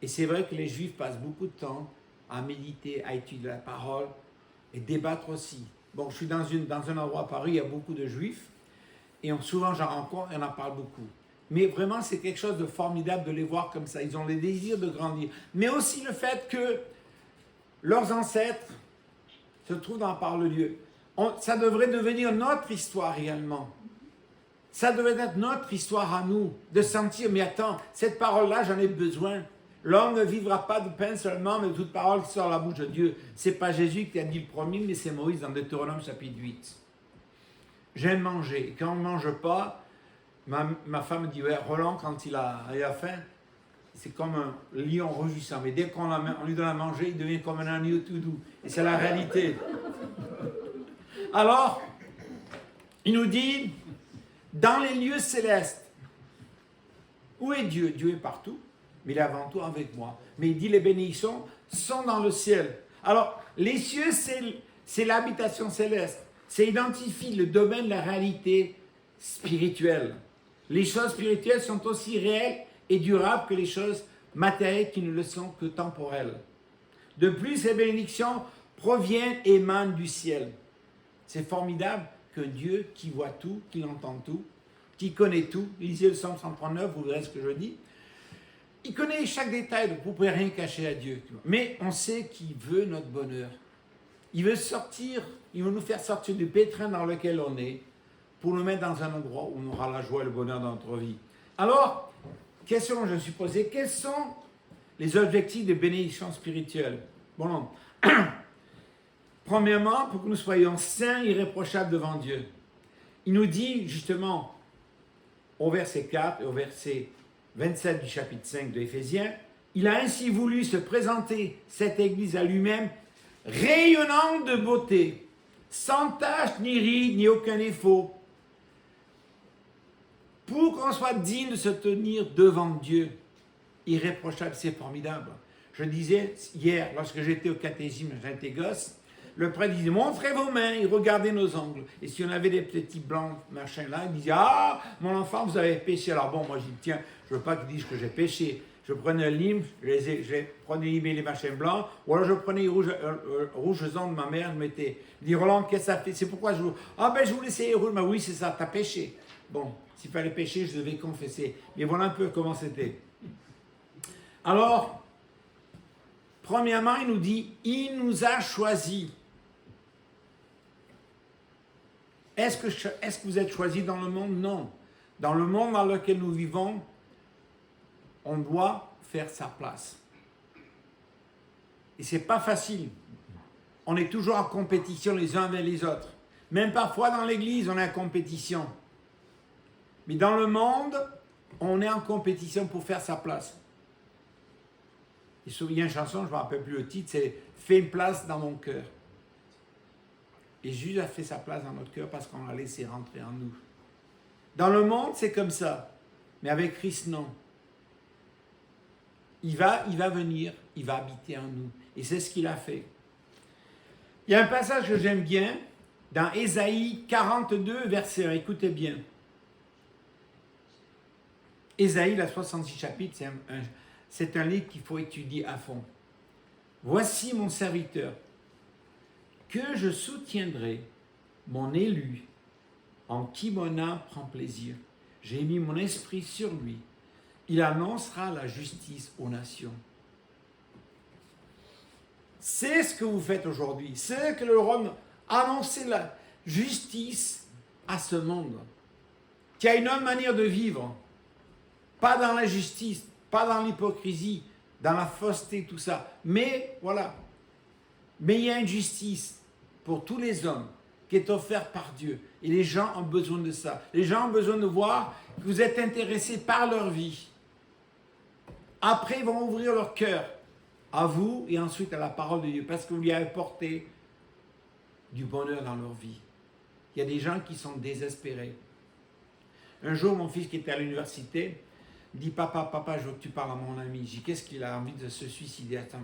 B: Et c'est vrai que les Juifs passent beaucoup de temps à méditer, à étudier la parole et débattre aussi. Bon, je suis dans un endroit à Paris, il y a beaucoup de Juifs. Et souvent, j'en rencontre et on en parle beaucoup. Mais vraiment, c'est quelque chose de formidable de les voir comme ça. Ils ont le désir de grandir. Mais aussi le fait que leurs ancêtres se trouvent dans la parole de Dieu. Ça devrait devenir notre histoire réellement. Ça devrait être notre histoire à nous. De sentir, mais attends, cette parole-là, j'en ai besoin. L'homme ne vivra pas de pain seulement, mais de toute parole qui sort de la bouche de Dieu. Ce n'est pas Jésus qui a dit le premier, mais c'est Moïse dans Deutéronome chapitre 8. J'aime manger. Et quand on ne mange pas, ma femme me dit, ouais, Roland, quand il a faim, c'est comme un lion rugissant. Mais dès qu'on lui donne à manger, il devient comme un agneau tout doux. Et c'est la réalité. Alors, il nous dit, dans les lieux célestes, où est Dieu? Dieu est partout, mais il est avant tout avec moi. Mais il dit, les bénédictions sont dans le ciel. Alors, les cieux, c'est l'habitation céleste. Ça identifie le domaine de la réalité spirituelle. Les choses spirituelles sont aussi réelles et durables que les choses matérielles qui ne le sont que temporelles. De plus, ces bénédictions proviennent et émanent du ciel. C'est formidable que Dieu, qui voit tout, qui entend tout, qui connaît tout, lisez le Psaume 139, vous verrez ce que je dis, il connaît chaque détail, donc vous ne pouvez rien cacher à Dieu. Mais on sait qu'il veut notre bonheur. Il veut nous faire sortir du pétrin dans lequel on est, pour nous mettre dans un endroit où on aura la joie et le bonheur dans notre vie. Alors, question que je me suis posée, quels sont les objectifs de bénédiction spirituelle? Bon, premièrement, pour que nous soyons saints, irréprochables devant Dieu. Il nous dit justement, au verset 4 et au verset 27 du chapitre 5 de Éphésiens, il a ainsi voulu se présenter cette Église à lui-même, rayonnante de beauté, sans tache, ni ride, ni aucun défaut, pour qu'on soit digne de se tenir devant Dieu. Irréprochable, c'est formidable. Je disais hier, lorsque j'étais au catéchisme, j'étais gosse, le prêtre disait, montrez vos mains, il regardait nos ongles. Et si on avait des petits blancs, machin là, il disait, ah, mon enfant, vous avez péché. Alors bon, moi je dis, tiens, je veux pas qu'ils disent que j'ai péché. Je prenais un lime, je prenais les machins blancs, ou alors je prenais les rouges ongles de ma mère, je mettais. Il dit, Roland, qu'est-ce que ça fait? C'est pourquoi je vous... Ah ben je vous laissais les rouges, mais oui, c'est ça, t'as péché. Bon, s'il fallait pécher, je devais confesser. Mais voilà un peu comment c'était. Alors, premièrement, il nous dit, il nous a choisis. Est-ce que vous êtes choisis dans le monde? Non. Dans le monde dans lequel nous vivons, on doit faire sa place. Et ce n'est pas facile. On est toujours en compétition les uns avec les autres. Même parfois dans l'église, on est en compétition. Mais dans le monde, on est en compétition pour faire sa place. Il y a une chanson, je ne me rappelle plus le titre, c'est « Fais une place dans mon cœur ». Et Jésus a fait sa place dans notre cœur parce qu'on l'a laissé rentrer en nous. Dans le monde, c'est comme ça. Mais avec Christ, non. Il va venir, il va habiter en nous. Et c'est ce qu'il a fait. Il y a un passage que j'aime bien, dans Ésaïe 42, verset 1. Écoutez bien. Ésaïe, la 66 chapitres, c'est un livre qu'il faut étudier à fond. Voici mon serviteur, que je soutiendrai, mon élu, en qui mon âme prend plaisir. J'ai mis mon esprit sur lui. Il annoncera la justice aux nations. C'est ce que vous faites aujourd'hui. C'est que le Rhum a annoncé la justice à ce monde. Qui a une autre manière de vivre. Pas dans l'injustice, pas dans l'hypocrisie, dans la fausseté, tout ça. Mais, voilà. Mais il y a une justice pour tous les hommes qui est offerte par Dieu. Et les gens ont besoin de ça. Les gens ont besoin de voir que vous êtes intéressés par leur vie. Après, ils vont ouvrir leur cœur à vous et ensuite à la parole de Dieu parce que vous lui avez porté du bonheur dans leur vie. Il y a des gens qui sont désespérés. Un jour, mon fils qui était à l'université dit « Papa, je veux que tu parles à mon ami. » Je dis « Qu'est-ce qu'il a envie de se suicider? Attends.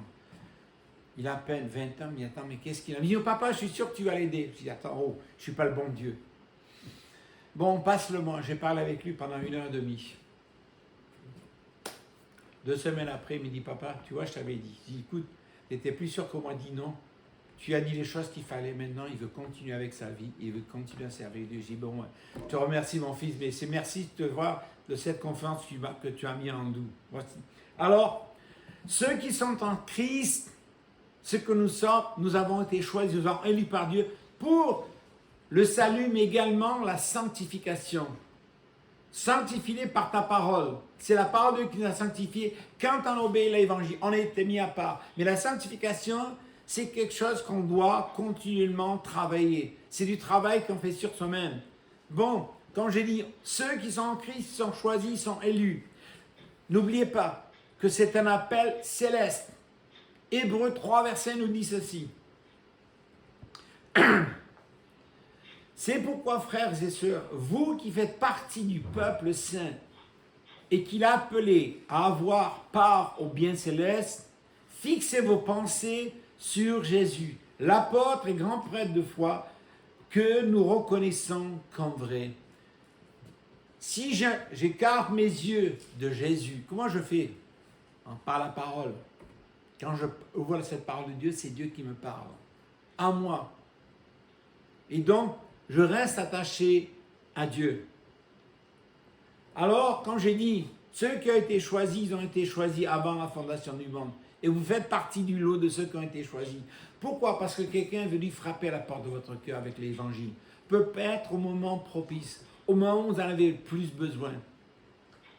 B: Il a à peine 20 ans, mais attends, mais qu'est-ce qu'il a? Il dit « Oh papa, je suis sûr que tu vas l'aider. » Je dis « Attends, oh, je ne suis pas le bon Dieu. » Bon, passe-le-moi. J'ai parlé avec lui pendant 1h30. 2 semaines après, il me dit « Papa, tu vois, je t'avais dit. » Je dis « Écoute, tu n'étais plus sûr qu'on m'a dit non. Tu as dit les choses qu'il fallait. Maintenant, il veut continuer avec sa vie. Il veut continuer à servir Dieu. » Je dis « Bon, je te remercie, mon fils, mais c'est merci de te voir de cette confiance que tu as mis en nous. » Voici. Alors, ceux qui sont en Christ, ce que nous sommes, nous avons été choisis, nous avons élus par Dieu pour le salut, mais également la sanctification. Sanctifié par ta parole. C'est la parole de Dieu qui nous a sanctifiés. Quand on obéit à l'évangile, on a été mis à part. Mais la sanctification, c'est quelque chose qu'on doit continuellement travailler. C'est du travail qu'on fait sur soi-même. Bon, comme j'ai dit, ceux qui sont en Christ sont choisis, sont élus. N'oubliez pas que c'est un appel céleste. Hébreux 3, verset nous dit ceci. C'est pourquoi, frères et sœurs, vous qui faites partie du peuple saint et qu'il a appelé à avoir part au bien céleste, fixez vos pensées sur Jésus, l'apôtre et grand prêtre de foi que nous reconnaissons comme vrai. Si j'écarte mes yeux de Jésus, comment je fais? Par la parole. Quand je ouvre cette parole de Dieu, c'est Dieu qui me parle. À moi. Et donc, je reste attaché à Dieu. Alors, quand j'ai dit, ceux qui ont été choisis, ils ont été choisis avant la fondation du monde. Et vous faites partie du lot de ceux qui ont été choisis. Pourquoi? Parce que quelqu'un est venu frapper à la porte de votre cœur avec l'évangile. Peut-être au moment propice, au moment où vous en avez le plus besoin.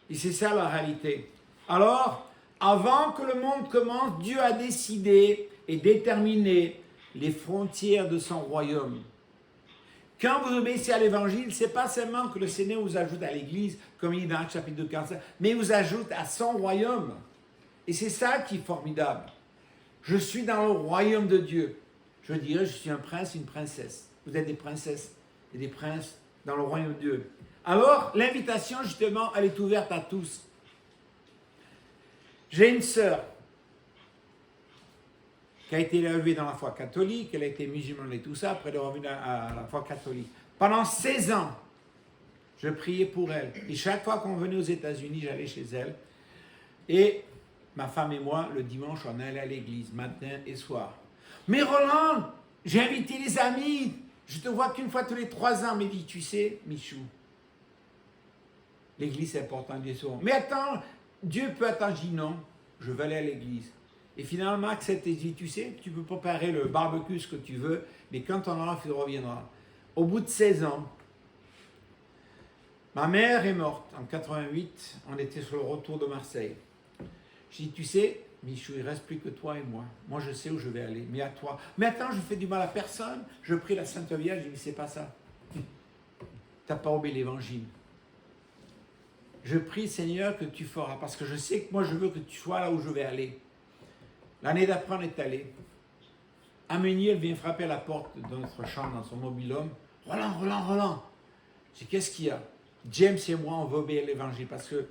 B: Et c'est ça la réalité. Alors, avant que le monde commence, Dieu a décidé et déterminé les frontières de son royaume. Quand vous obéissez à l'évangile, ce n'est pas seulement que le Seigneur vous ajoute à l'église, comme il est dans le chapitre 45, mais il vous ajoute à son royaume. Et c'est ça qui est formidable. Je suis dans le royaume de Dieu. Je dirais, je suis un prince, une princesse. Vous êtes des princesses et des princes dans le royaume de Dieu. Alors, l'invitation, justement, elle est ouverte à tous. J'ai une sœur qui a été élevée dans la foi catholique, elle a été musulmane et tout ça, après elle est revenue à la foi catholique. Pendant 16 ans, je priais pour elle. Et chaque fois qu'on venait aux États-Unis, j'allais chez elle. Et ma femme et moi, le dimanche, on allait à l'église, matin et soir. Mais Roland, j'ai invité les amis, je te vois qu'une fois tous les 3 ans. Mais dit, tu sais, Michou, l'église c'est important, Dieu souvent. Mais attends, Dieu peut attendre. Je dis non, je vais aller à l'église. Et finalement, accepte et dit, tu sais, tu peux préparer le barbecue, ce que tu veux, mais quand on aura, tu reviendras. Au bout de 16 ans, ma mère est morte en 88, on était sur le retour de Marseille. Je dis, tu sais, Michou, il ne reste plus que toi et moi. Moi, je sais où je vais aller, mais à toi. Mais attends, je fais du mal à personne. Je prie la Sainte Vierge, je dis, c'est pas ça. Tu n'as pas obéi l'évangile. Je prie, Seigneur, que tu feras, parce que je sais que moi, je veux que tu sois là où je vais aller. L'année d'après, on est allé. Amélie, elle vient frapper à la porte de notre chambre dans son mobil-home. Roland. Je dis, qu'est-ce qu'il y a? James et moi, on veut obéir l'évangile, parce que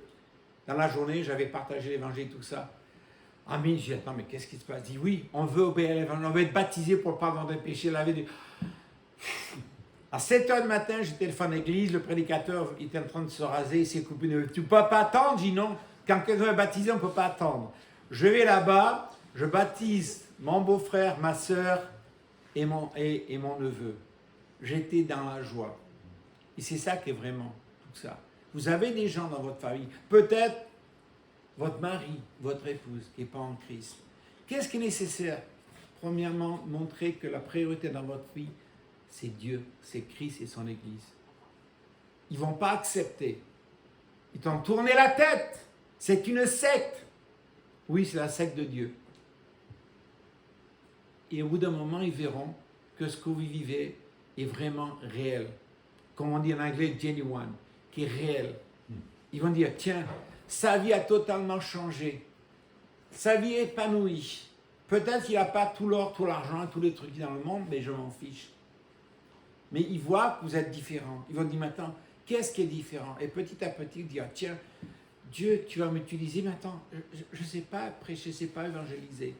B: dans la journée, j'avais partagé l'évangile, tout ça. Amélie, je dis, attends, mais qu'est-ce qui se passe? Je dis, oui, on veut obéir l'évangile, on veut être baptisé pour le pardon des péchés. À 7h du matin, j'ai téléphone à l'église, le prédicateur était en train de se raser, il s'est coupé. Tu ne peux pas attendre? Je dis non. Quand quelqu'un est baptisé, on ne peut pas attendre. Je vais là-bas, je baptise mon beau-frère, ma soeur et mon neveu. J'étais dans la joie. Et c'est ça qui est vraiment tout ça. Vous avez des gens dans votre famille, peut-être votre mari, votre épouse qui n'est pas en Christ. Qu'est-ce qui est nécessaire? premièrement, montrez que la priorité dans votre vie, c'est Dieu, c'est Christ et son Église. Ils ne vont pas accepter. Ils t'ont tourné la tête. C'est une secte. Oui, c'est la secte de Dieu. Et au bout d'un moment, ils verront que ce que vous vivez est vraiment réel. Comme on dit en anglais, genuine, qui est réel. Ils vont dire, tiens, sa vie a totalement changé. Sa vie est épanouie. Peut-être qu'il n'a pas tout l'or, tout l'argent, tous les trucs dans le monde, mais je m'en fiche. Mais ils voient que vous êtes différents. Ils vont dire maintenant, qu'est-ce qui est différent? Et petit à petit, ils disent, tiens, Dieu, tu vas m'utiliser maintenant. Je ne sais pas prêcher, je ne sais pas évangéliser.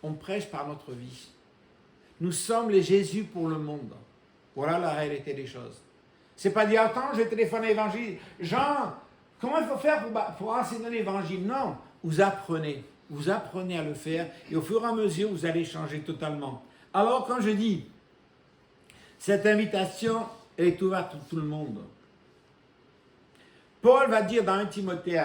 B: On prêche par notre vie. Nous sommes les Jésus pour le monde. Voilà la réalité des choses. C'est pas dire, attends, je vais téléphoner à l'évangile. Jean, comment il faut faire pour enseigner l'évangile? Non, vous apprenez à le faire et au fur et à mesure, vous allez changer totalement. Alors, quand je dis, cette invitation, elle est ouverte à tout le monde. Paul va dire dans 1 Timothée,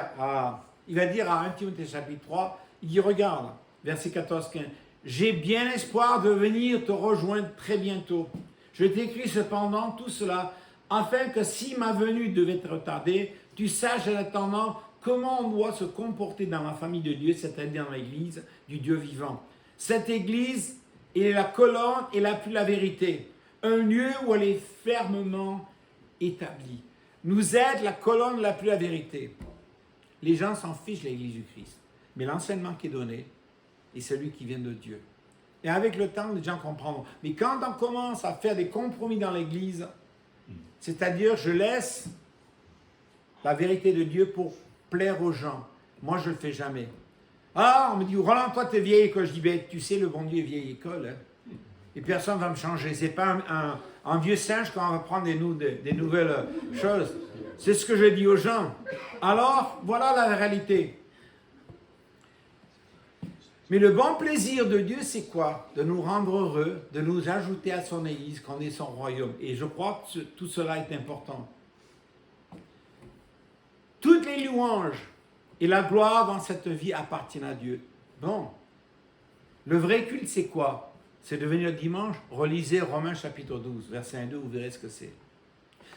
B: il va dire à 1 Timothée chapitre 3, il dit, regarde, verset 14-15, j'ai bien espoir de venir te rejoindre très bientôt. Je t'écris cependant tout cela, afin que si ma venue devait te retarder, tu saches en attendant comment on doit se comporter dans la famille de Dieu, c'est-à-dire dans l'église du Dieu vivant. Cette église est la colonne et l'appui de la vérité, un lieu où elle est fermement établie. Nous êtes la colonne, l'appui de la vérité. Les gens s'en fichent de l'église du Christ, mais l'enseignement qui est donné est celui qui vient de Dieu. Et avec le temps, les gens comprendront. Mais quand on commence à faire des compromis dans l'église, c'est-à-dire je laisse la vérité de Dieu pour plaire aux gens. Moi, je ne le fais jamais. Ah, on me dit, Roland, toi, tu es vieille école. Je dis, ben, tu sais, le bon Dieu est vieille école. Hein. Et personne ne va me changer. Ce n'est pas un vieux singe quand on va prendre des nouvelles choses. C'est ce que je dis aux gens. Alors, voilà la réalité. Mais le bon plaisir de Dieu, c'est quoi? De nous rendre heureux, de nous ajouter à son Église, qu'on est son royaume. Et je crois que tout cela est important. Toutes les louanges et la gloire dans cette vie appartiennent à Dieu. Bon, le vrai culte, c'est quoi? C'est de venir dimanche, relisez Romains chapitre 12, verset 1 et 2, vous verrez ce que c'est.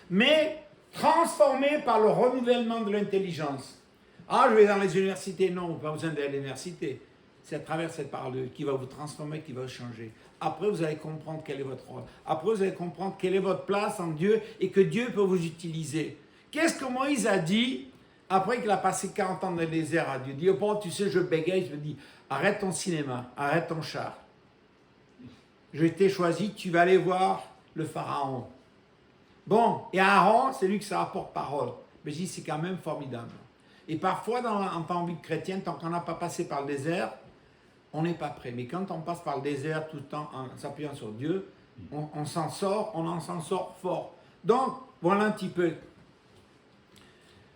B: Mais transformé par le renouvellement de l'intelligence. Ah, je vais dans les universités. Non, pas besoin d'aller à l'université. C'est à travers cette parole de Dieu qui va vous transformer, qui va vous changer. Après, vous allez comprendre quel est votre rôle. Après, vous allez comprendre quelle est votre place en Dieu et que Dieu peut vous utiliser. Qu'est-ce que Moïse a dit après qu'il a passé 40 ans dans le désert à Dieu? Il dit, oh bon, tu sais, je bégaye, je me dis, arrête ton cinéma, arrête ton char. Je t'ai choisi, tu vas aller voir le pharaon. Bon, et Aaron, c'est lui qui sera porte-parole. Mais je dis, c'est quand même formidable. Et parfois, en tant que vie chrétienne, tant qu'on n'a pas passé par le désert, on n'est pas prêt. Mais quand on passe par le désert tout le temps en s'appuyant sur Dieu, on s'en sort, on s'en sort fort. Donc, voilà un petit peu.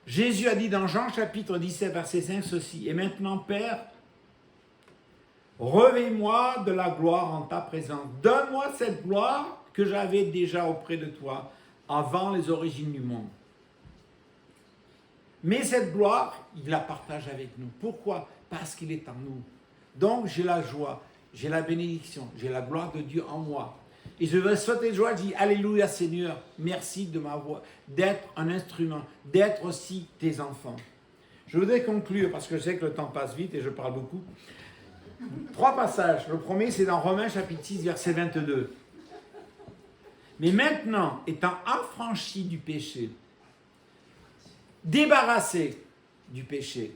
B: Jésus a dit dans Jean chapitre 17, verset 5 ceci, « Et maintenant, Père, revêt-moi de la gloire en ta présence. Donne-moi cette gloire que j'avais déjà auprès de toi avant les origines du monde. » Mais cette gloire, il la partage avec nous. Pourquoi? Parce qu'il est en nous. Donc j'ai la joie, j'ai la bénédiction, j'ai la gloire de Dieu en moi. Et je veux sauter de joie, je dis, Alléluia Seigneur, merci de ma voix, d'être un instrument, d'être aussi tes enfants. Je voudrais conclure, parce que je sais que le temps passe vite et je parle beaucoup. 3 passages. Le premier, c'est dans Romains chapitre 6, verset 22. Mais maintenant, étant affranchi du péché, débarrassé du péché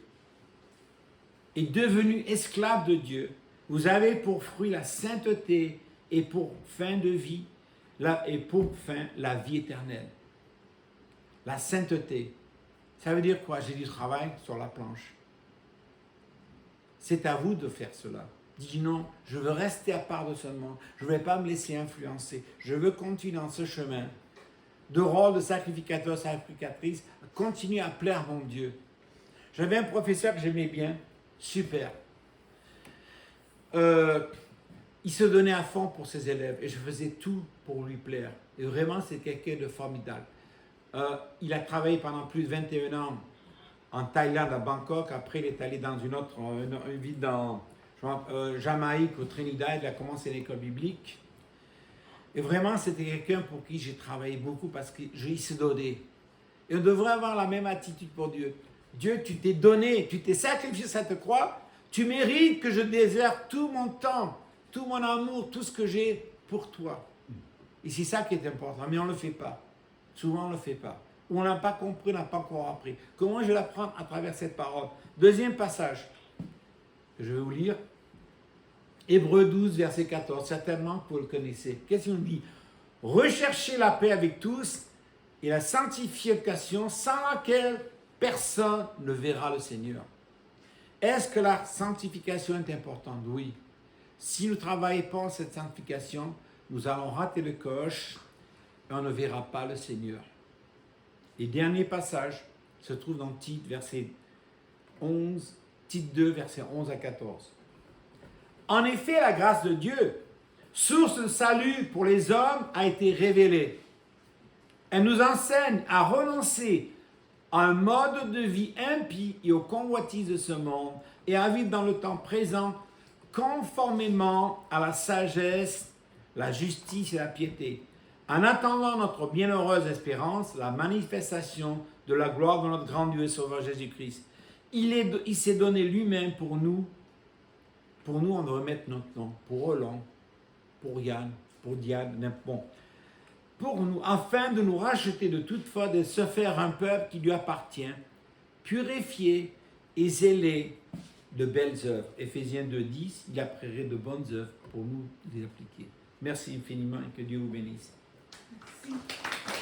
B: et devenu esclave de Dieu, vous avez pour fruit la sainteté et pour fin de vie, et pour fin la vie éternelle. La sainteté, ça veut dire quoi? J'ai du travail sur la planche. C'est à vous de faire cela. Dis non, je veux rester à part de ce monde. Je ne vais pas me laisser influencer. Je veux continuer dans ce chemin de rôle de sacrificateur, sacrificatrice, continuer à plaire à mon Dieu. J'avais un professeur que j'aimais bien, super. Il se donnait à fond pour ses élèves et je faisais tout pour lui plaire. Et vraiment, c'est quelqu'un de formidable. Il a travaillé pendant plus de 21 ans en Thaïlande, à Bangkok. Après, il est allé dans une ville Jamaïque, au Trinidad, il a commencé l'école biblique. Et vraiment, c'était quelqu'un pour qui j'ai travaillé beaucoup parce qu'il s'est donné. Et on devrait avoir la même attitude pour Dieu. Dieu, tu t'es donné, tu t'es sacrifié sur cette croix, tu mérites que je déserte tout mon temps, tout mon amour, tout ce que j'ai pour toi. Et c'est ça qui est important, mais on ne le fait pas. Souvent, on ne le fait pas. Ou on n'a pas compris, on n'a pas encore appris. Comment je vais l'apprendre à travers cette parole? Deuxième passage que je vais vous lire. Hébreux 12, verset 14. Certainement que vous le connaissez. Qu'est-ce qu'il nous dit? Recherchez la paix avec tous et la sanctification sans laquelle personne ne verra le Seigneur. Est-ce que la sanctification est importante? Oui. Si nous ne travaillons pas en cette sanctification, nous allons rater le coche et on ne verra pas le Seigneur. Et dernier passage se trouve dans Tite, verset 11, Tite 2, verset 11 à 14. En effet, la grâce de Dieu, source de salut pour les hommes, a été révélée. Elle nous enseigne à renoncer à un mode de vie impie et aux convoitises de ce monde et à vivre dans le temps présent conformément à la sagesse, la justice et la piété, en attendant notre bienheureuse espérance, la manifestation de la gloire de notre grand Dieu et Sauveur Jésus-Christ. Il s'est donné lui-même pour nous. Pour nous, on devrait mettre notre nom. Pour Roland, pour Yann, pour Diane, bon. Pour nous, afin de nous racheter de toute faute et de se faire un peuple qui lui appartient, purifié et zélé de belles œuvres. Éphésiens 2,10, il a préparé de bonnes œuvres pour nous les appliquer. Merci infiniment et que Dieu vous bénisse.
A: Merci.